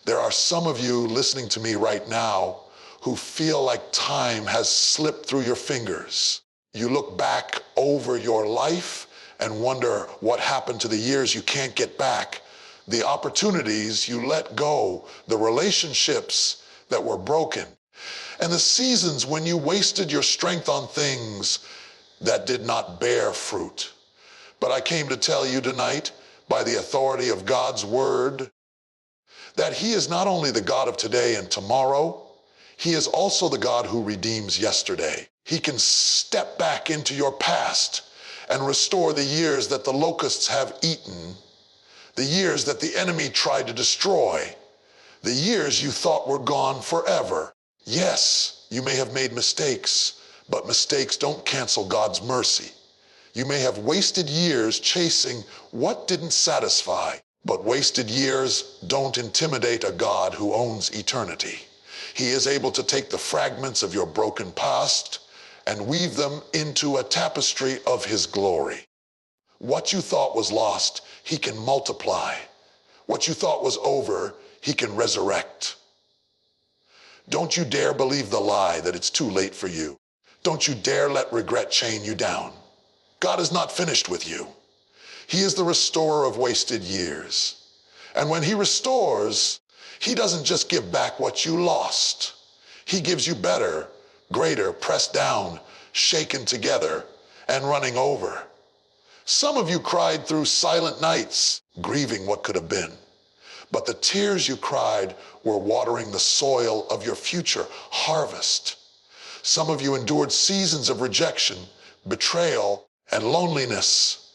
There are some of you listening to me right now who feel like time has slipped through your fingers. You look back over your life and wonder what happened to the years you can't get back, the opportunities you let go, the relationships that were broken, and the seasons when you wasted your strength on things that did not bear fruit. But I came to tell you tonight, by the authority of God's word, that he is not only the God of today and tomorrow, he is also the God who redeems yesterday. He can step back into your past and restore the years that the locusts have eaten, the years that the enemy tried to destroy, the years you thought were gone forever. Yes, you may have made mistakes, but mistakes don't cancel God's mercy. You may have wasted years chasing what didn't satisfy, but wasted years don't intimidate a God who owns eternity. He is able to take the fragments of your broken past and weave them into a tapestry of his glory. What you thought was lost, he can multiply. What you thought was over, he can resurrect. Don't you dare believe the lie that it's too late for you. Don't you dare let regret chain you down. God is not finished with you. He is the restorer of wasted years. And when he restores, he doesn't just give back what you lost. He gives you better, greater, pressed down, shaken together, and running over. Some of you cried through silent nights, grieving what could have been. But the tears you cried were watering the soil of your future harvest. Some of you endured seasons of rejection, betrayal, and loneliness.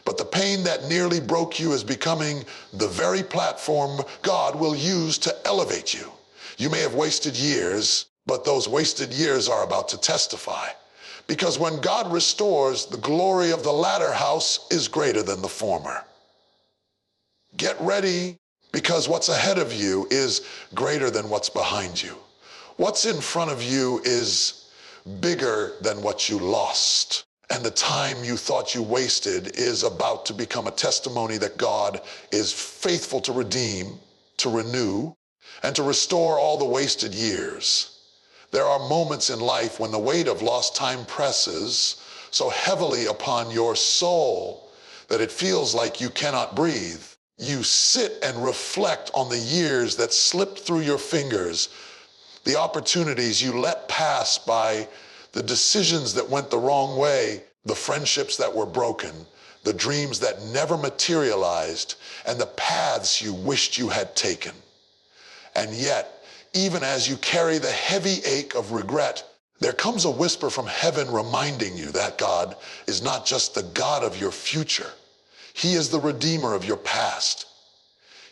But the pain that nearly broke you is becoming the very platform God will use to elevate you. You may have wasted years, but those wasted years are about to testify. Because when God restores, the glory of the latter house is greater than the former. Get ready, because what's ahead of you is greater than what's behind you. What's in front of you is bigger than what you lost. And the time you thought you wasted is about to become a testimony that God is faithful to redeem, to renew, and to restore all the wasted years. There are moments in life when the weight of lost time presses so heavily upon your soul that it feels like you cannot breathe. You sit and reflect on the years that slipped through your fingers, the opportunities you let pass by, the decisions that went the wrong way, the friendships that were broken, the dreams that never materialized, and the paths you wished you had taken. And yet, even as you carry the heavy ache of regret, there comes a whisper from heaven reminding you that God is not just the God of your future. He is the Redeemer of your past.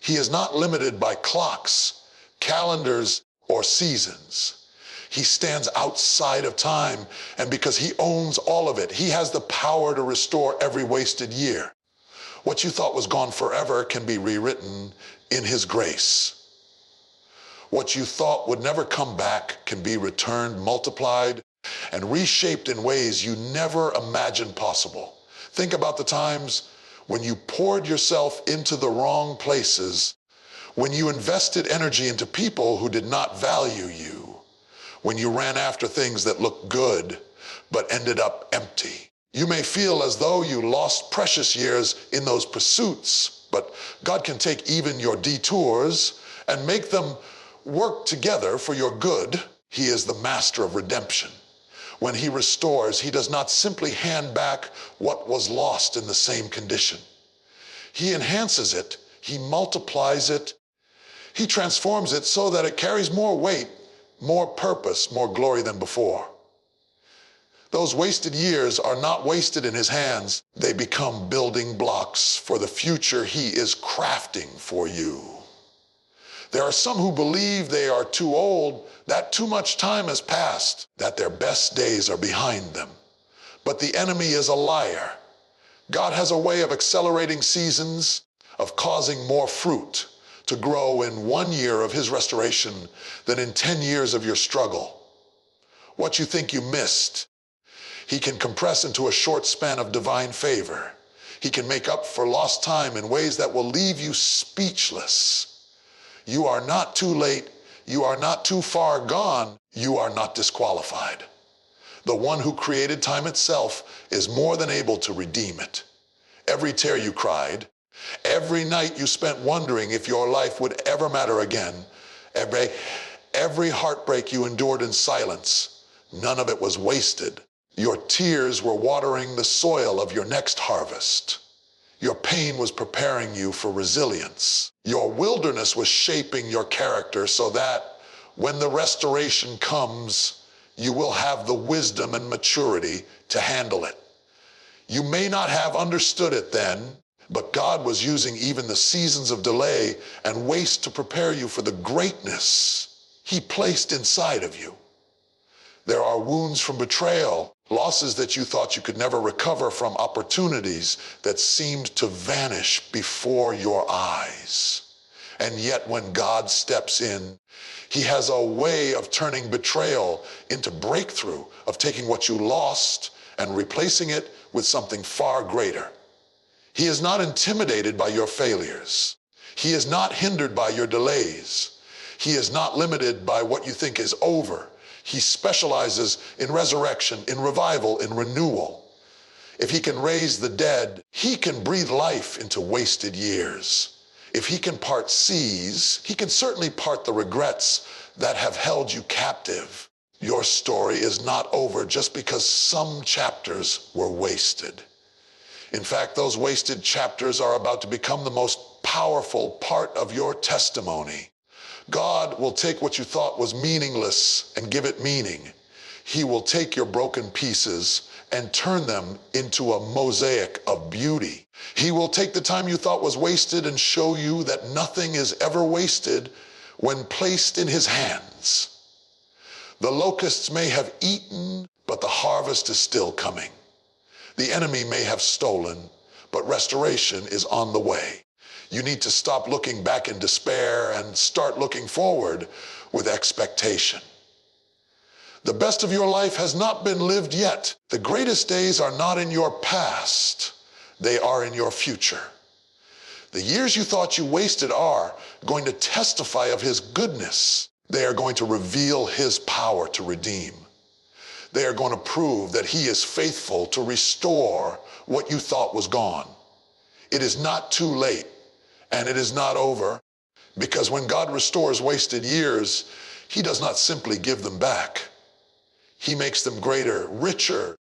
He is not limited by clocks, calendars, or seasons. He stands outside of time, and because he owns all of it, he has the power to restore every wasted year. What you thought was gone forever can be rewritten in his grace. What you thought would never come back can be returned, multiplied, and reshaped in ways you never imagined possible. Think about the times when you poured yourself into the wrong places, when you invested energy into people who did not value you, when you ran after things that looked good but ended up empty. You may feel as though you lost precious years in those pursuits, but God can take even your detours and make them work together for your good. He is the master of redemption. When he restores, he does not simply hand back what was lost in the same condition. He enhances it, he multiplies it, he transforms it so that it carries more weight, more purpose, more glory than before. Those wasted years are not wasted in his hands. They become building blocks for the future he is crafting for you. There are some who believe they are too old, that too much time has passed, that their best days are behind them. But the enemy is a liar. God has a way of accelerating seasons, of causing more fruit to grow in 1 year of his restoration than in 10 years of your struggle. What you think you missed, he can compress into a short span of divine favor. He can make up for lost time in ways that will leave you speechless. You are not too late. You are not too far gone. You are not disqualified. The one who created time itself is more than able to redeem it. Every tear you cried, every night you spent wondering if your life would ever matter again, every heartbreak you endured in silence, none of it was wasted. Your tears were watering the soil of your next harvest. Your pain was preparing you for resilience. Your wilderness was shaping your character so that when the restoration comes, you will have the wisdom and maturity to handle it. You may not have understood it then, but God was using even the seasons of delay and waste to prepare you for the greatness He placed inside of you. There are wounds from betrayal, losses that you thought you could never recover from, opportunities that seemed to vanish before your eyes. And yet when God steps in, He has a way of turning betrayal into breakthrough, of taking what you lost and replacing it with something far greater. He is not intimidated by your failures. He is not hindered by your delays. He is not limited by what you think is over. He specializes in resurrection, in revival, in renewal. If He can raise the dead, He can breathe life into wasted years. If He can part seas, He can certainly part the regrets that have held you captive. Your story is not over just because some chapters were wasted. In fact, those wasted chapters are about to become the most powerful part of your testimony. God will take what you thought was meaningless and give it meaning. He will take your broken pieces and turn them into a mosaic of beauty. He will take the time you thought was wasted and show you that nothing is ever wasted when placed in His hands. The locusts may have eaten, but the harvest is still coming. The enemy may have stolen, but restoration is on the way. You need to stop looking back in despair and start looking forward with expectation. The best of your life has not been lived yet. The greatest days are not in your past. They are in your future. The years you thought you wasted are going to testify of His goodness. They are going to reveal His power to redeem. They are going to prove that He is faithful to restore what you thought was gone. It is not too late, and it is not over, because when God restores wasted years, He does not simply give them back. He makes them greater, richer,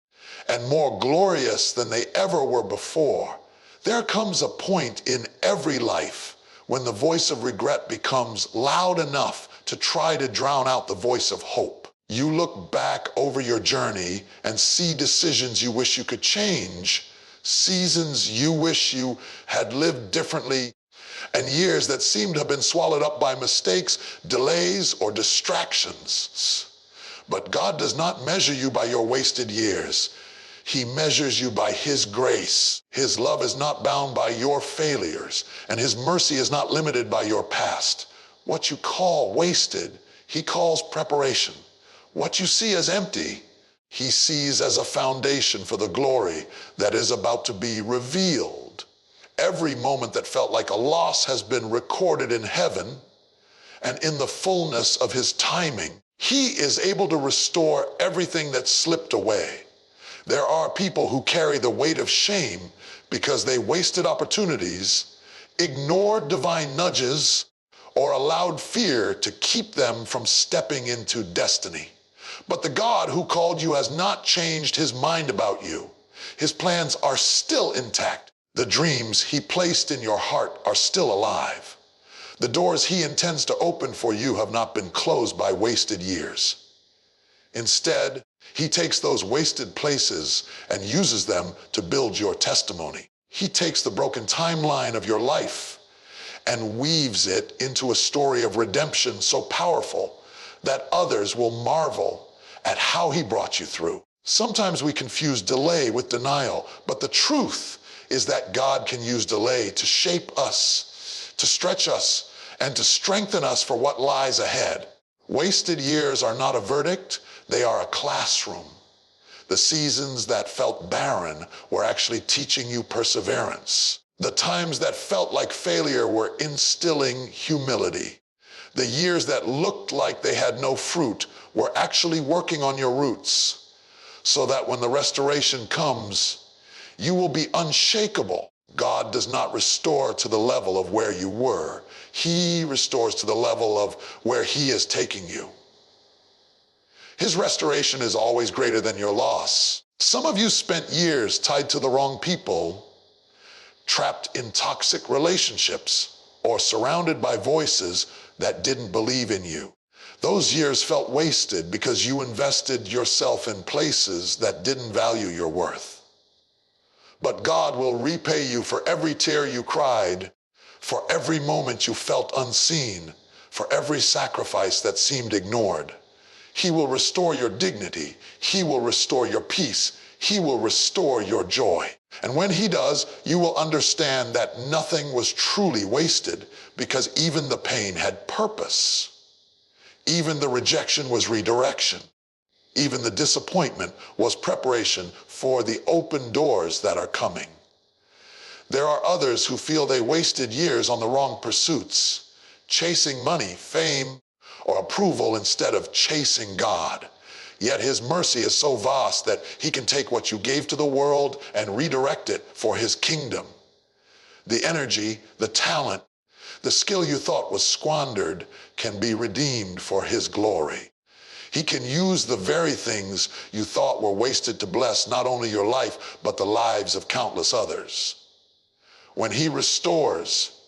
and more glorious than they ever were before. There comes a point in every life when the voice of regret becomes loud enough to try to drown out the voice of hope. You look back over your journey and see decisions you wish you could change, seasons you wish you had lived differently, and years that seem to have been swallowed up by mistakes, delays, or distractions. But God does not measure you by your wasted years. He measures you by His grace. His love is not bound by your failures, and His mercy is not limited by your past. What you call wasted, He calls preparation. What you see as empty, He sees as a foundation for the glory that is about to be revealed. Every moment that felt like a loss has been recorded in heaven, and in the fullness of His timing, He is able to restore everything that slipped away. There are people who carry the weight of shame because they wasted opportunities, ignored divine nudges, or allowed fear to keep them from stepping into destiny. But the God who called you has not changed His mind about you. His plans are still intact. The dreams He placed in your heart are still alive. The doors He intends to open for you have not been closed by wasted years. Instead, He takes those wasted places and uses them to build your testimony. He takes the broken timeline of your life and weaves it into a story of redemption so powerful that others will marvel at how He brought you through. Sometimes we confuse delay with denial, but the truth is that God can use delay to shape us, to stretch us, and to strengthen us for what lies ahead. Wasted years are not a verdict, they are a classroom. The seasons that felt barren were actually teaching you perseverance. The times that felt like failure were instilling humility. The years that looked like they had no fruit were actually working on your roots, so that when the restoration comes, you will be unshakable. God does not restore to the level of where you were. He restores to the level of where He is taking you. His restoration is always greater than your loss. Some of you spent years tied to the wrong people, trapped in toxic relationships, or surrounded by voices that didn't believe in you. Those years felt wasted because you invested yourself in places that didn't value your worth. But God will repay you for every tear you cried, for every moment you felt unseen, for every sacrifice that seemed ignored. He will restore your dignity. He will restore your peace. He will restore your joy. And when He does, you will understand that nothing was truly wasted, because even the pain had purpose. Even the rejection was redirection. Even the disappointment was preparation for the open doors that are coming. There are others who feel they wasted years on the wrong pursuits, chasing money, fame, or approval instead of chasing God. Yet His mercy is so vast that He can take what you gave to the world and redirect it for His kingdom. The energy, the talent, the skill you thought was squandered can be redeemed for His glory. He can use the very things you thought were wasted to bless not only your life, but the lives of countless others. When He restores,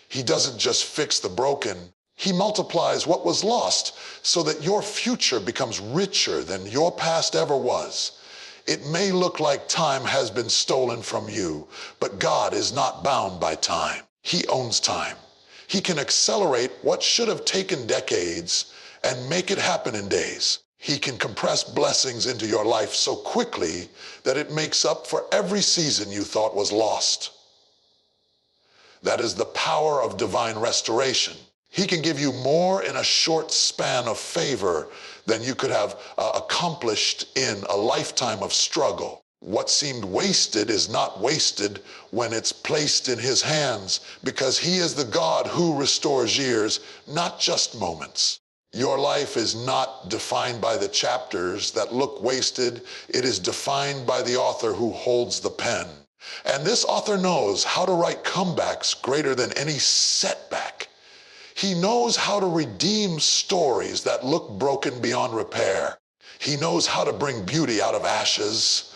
He doesn't just fix the broken. He multiplies what was lost so that your future becomes richer than your past ever was. It may look like time has been stolen from you, but God is not bound by time. He owns time. He can accelerate what should have taken decades and make it happen in days. He can compress blessings into your life so quickly that it makes up for every season you thought was lost. That is the power of divine restoration. He can give you more in a short span of favor than you could have accomplished in a lifetime of struggle. What seemed wasted is not wasted when it's placed in His hands, because He is the God who restores years, not just moments. Your life is not defined by the chapters that look wasted. It is defined by the author who holds the pen. And this author knows how to write comebacks greater than any setback. He knows how to redeem stories that look broken beyond repair. He knows how to bring beauty out of ashes,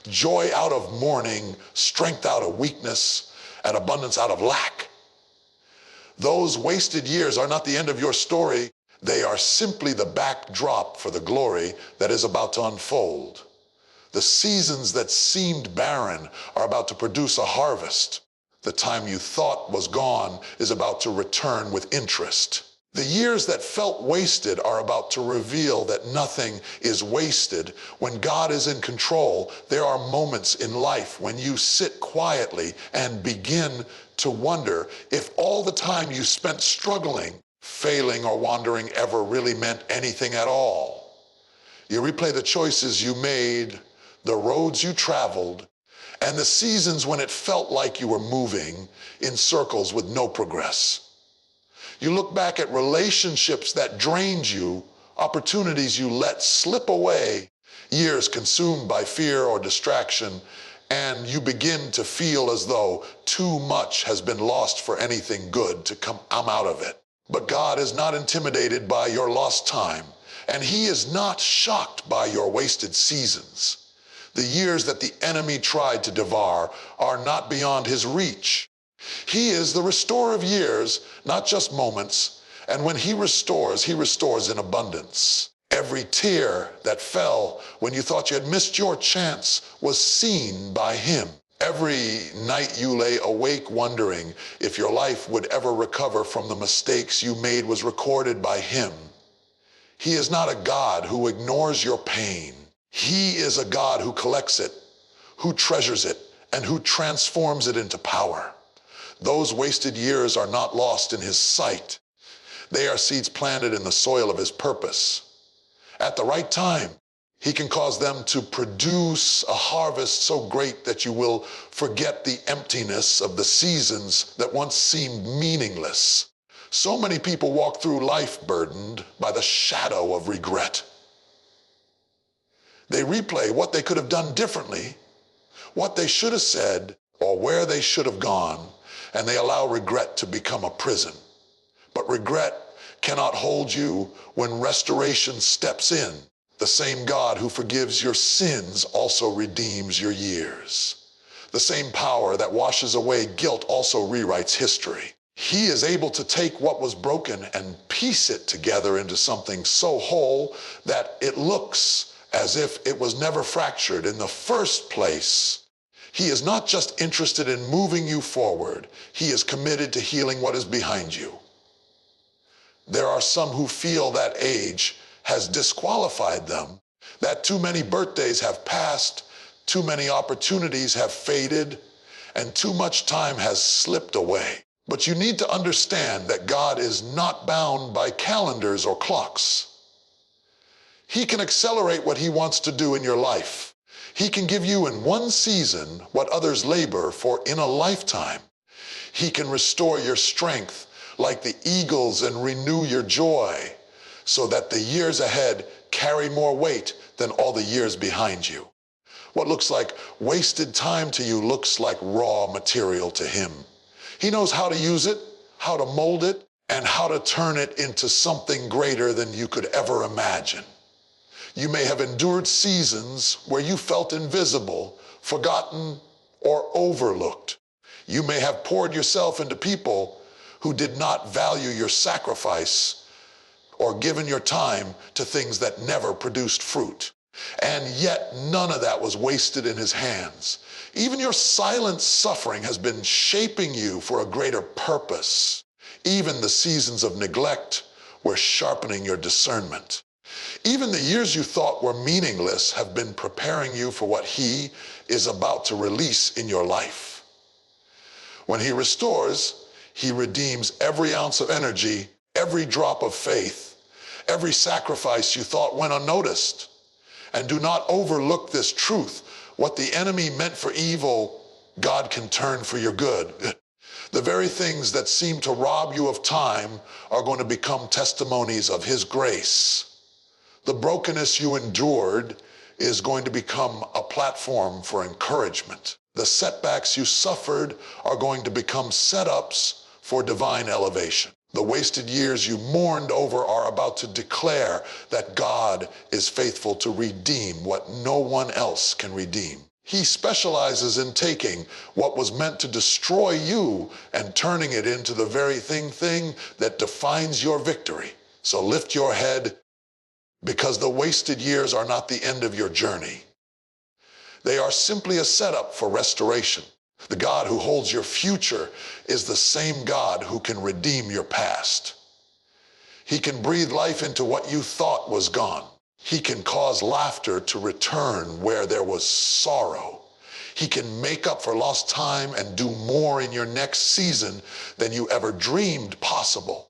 joy out of mourning, strength out of weakness, and abundance out of lack. Those wasted years are not the end of your story. They are simply the backdrop for the glory that is about to unfold. The seasons that seemed barren are about to produce a harvest. The time you thought was gone is about to return with interest. The years that felt wasted are about to reveal that nothing is wasted. When God is in control, there are moments in life when you sit quietly and begin to wonder if all the time you spent struggling, failing, or wandering ever really meant anything at all. You replay the choices you made, the roads you traveled, and the seasons when it felt like you were moving in circles with no progress. You look back at relationships that drained you, opportunities you let slip away, years consumed by fear or distraction, and you begin to feel as though too much has been lost for anything good to come out of it. But God is not intimidated by your lost time, and He is not shocked by your wasted seasons. The years that the enemy tried to devour are not beyond His reach. He is the restorer of years, not just moments, and when He restores in abundance. Every tear that fell when you thought you had missed your chance was seen by Him. Every night you lay awake wondering if your life would ever recover from the mistakes you made was recorded by Him. He is not a God who ignores your pain. He is a God who collects it, who treasures it, and who transforms it into power. Those wasted years are not lost in His sight. They are seeds planted in the soil of His purpose. At the right time, He can cause them to produce a harvest so great that you will forget the emptiness of the seasons that once seemed meaningless. So many people walk through life burdened by the shadow of regret. They replay what they could have done differently, what they should have said, or where they should have gone, and they allow regret to become a prison. But regret cannot hold you when restoration steps in. The same God who forgives your sins also redeems your years. The same power that washes away guilt also rewrites history. He is able to take what was broken and piece it together into something so whole that it looks as if it was never fractured in the first place. He is not just interested in moving you forward. He is committed to healing what is behind you. There are some who feel that age has disqualified them, that too many birthdays have passed, too many opportunities have faded, and too much time has slipped away. But you need to understand that God is not bound by calendars or clocks. He can accelerate what he wants to do in your life. He can give you in one season what others labor for in a lifetime. He can restore your strength like the eagles and renew your joy so that the years ahead carry more weight than all the years behind you. What looks like wasted time to you looks like raw material to him. He knows how to use it, how to mold it, and how to turn it into something greater than you could ever imagine. You may have endured seasons where you felt invisible, forgotten, or overlooked. You may have poured yourself into people who did not value your sacrifice or given your time to things that never produced fruit. And yet none of that was wasted in his hands. Even your silent suffering has been shaping you for a greater purpose. Even the seasons of neglect were sharpening your discernment. Even the years you thought were meaningless have been preparing you for what he is about to release in your life. When he restores, he redeems every ounce of energy, every drop of faith, every sacrifice you thought went unnoticed. And do not overlook this truth. What the enemy meant for evil, God can turn for your good. The very things that seem to rob you of time are going to become testimonies of his grace. The brokenness you endured is going to become a platform for encouragement. The setbacks you suffered are going to become setups for divine elevation. The wasted years you mourned over are about to declare that God is faithful to redeem what no one else can redeem. He specializes in taking what was meant to destroy you and turning it into the very thing that defines your victory. So lift your head, because the wasted years are not the end of your journey. They are simply a setup for restoration. The God who holds your future is the same God who can redeem your past. He can breathe life into what you thought was gone. He can cause laughter to return where there was sorrow. He can make up for lost time and do more in your next season than you ever dreamed possible.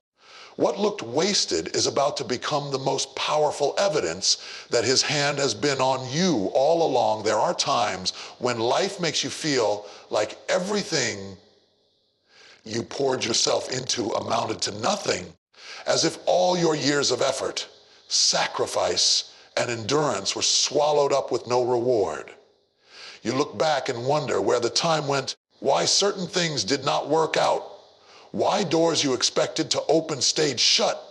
What looked wasted is about to become the most powerful evidence that his hand has been on you all along. There are times when life makes you feel like everything you poured yourself into amounted to nothing, as if all your years of effort, sacrifice, and endurance were swallowed up with no reward. You look back and wonder where the time went, why certain things did not work out, why doors you expected to open stayed shut,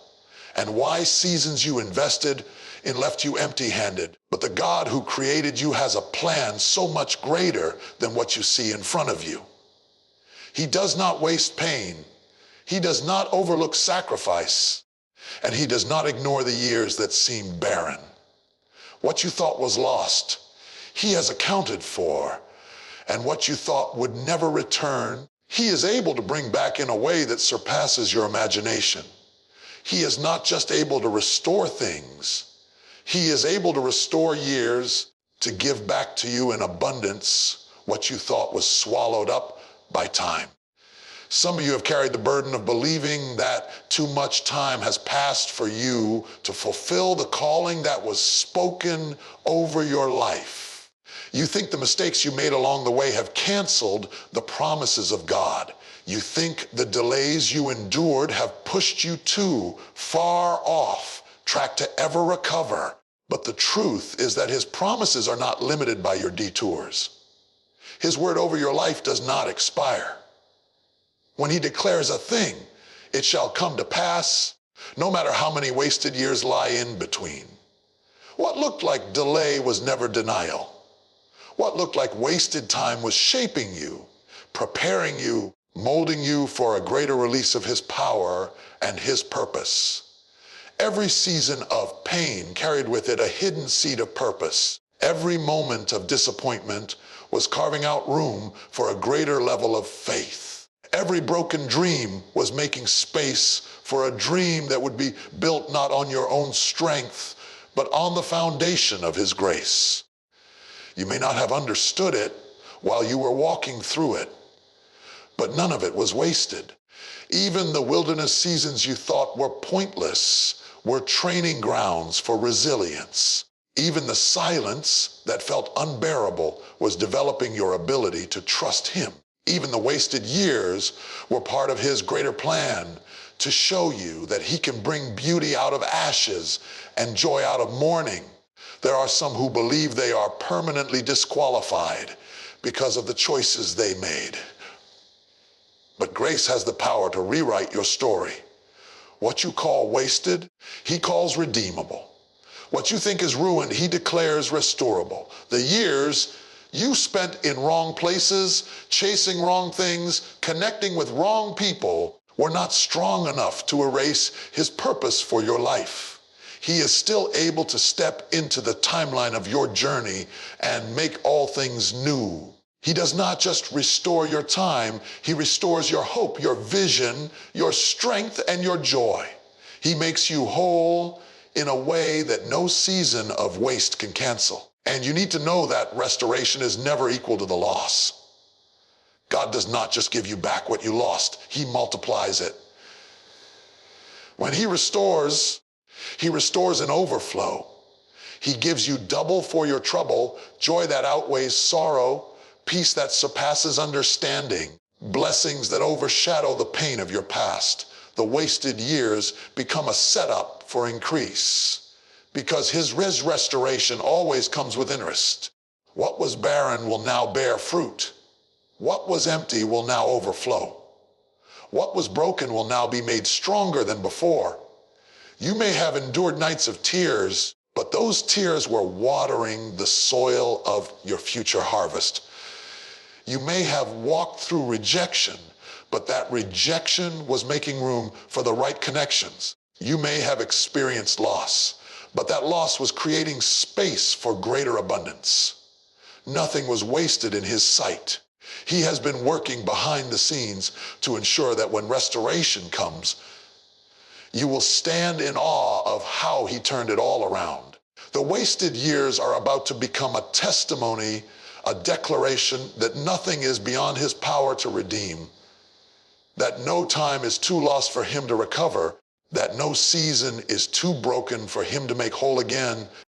and why seasons you invested in left you empty-handed. But the God who created you has a plan so much greater than what you see in front of you. He does not waste pain. He does not overlook sacrifice. And he does not ignore the years that seem barren. What you thought was lost, he has accounted for. And what you thought would never return, he is able to bring back in a way that surpasses your imagination. He is not just able to restore things. He is able to restore years to give back to you in abundance what you thought was swallowed up by time. Some of you have carried the burden of believing that too much time has passed for you to fulfill the calling that was spoken over your life. You think the mistakes you made along the way have canceled the promises of God. You think the delays you endured have pushed you too far off track to ever recover. But the truth is that his promises are not limited by your detours. His word over your life does not expire. When he declares a thing, it shall come to pass, no matter how many wasted years lie in between. What looked like delay was never denial. What looked like wasted time was shaping you, preparing you, molding you for a greater release of his power and his purpose. Every season of pain carried with it a hidden seed of purpose. Every moment of disappointment was carving out room for a greater level of faith. Every broken dream was making space for a dream that would be built not on your own strength, but on the foundation of his grace. You may not have understood it while you were walking through it, but none of it was wasted. Even the wilderness seasons you thought were pointless were training grounds for resilience. Even the silence that felt unbearable was developing your ability to trust him. Even the wasted years were part of his greater plan to show you that he can bring beauty out of ashes and joy out of mourning. There are some who believe they are permanently disqualified because of the choices they made. But grace has the power to rewrite your story. What you call wasted, he calls redeemable. What you think is ruined, he declares restorable. The years you spent in wrong places, chasing wrong things, connecting with wrong people, were not strong enough to erase his purpose for your life. He is still able to step into the timeline of your journey and make all things new. He does not just restore your time, he restores your hope, your vision, your strength, and your joy. He makes you whole in a way that no season of waste can cancel. And you need to know that restoration is never equal to the loss. God does not just give you back what you lost, he multiplies it. When he restores in overflow. He gives you double for your trouble, joy that outweighs sorrow, peace that surpasses understanding, blessings that overshadow the pain of your past. The wasted years become a setup for increase because his restoration always comes with interest. What was barren will now bear fruit. What was empty will now overflow. What was broken will now be made stronger than before. You may have endured nights of tears, but those tears were watering the soil of your future harvest. You may have walked through rejection, but that rejection was making room for the right connections. You may have experienced loss, but that loss was creating space for greater abundance. Nothing was wasted in his sight. He has been working behind the scenes to ensure that when restoration comes, you will stand in awe of how he turned it all around. The wasted years are about to become a testimony, a declaration that nothing is beyond his power to redeem, that no time is too lost for him to recover, that no season is too broken for him to make whole again,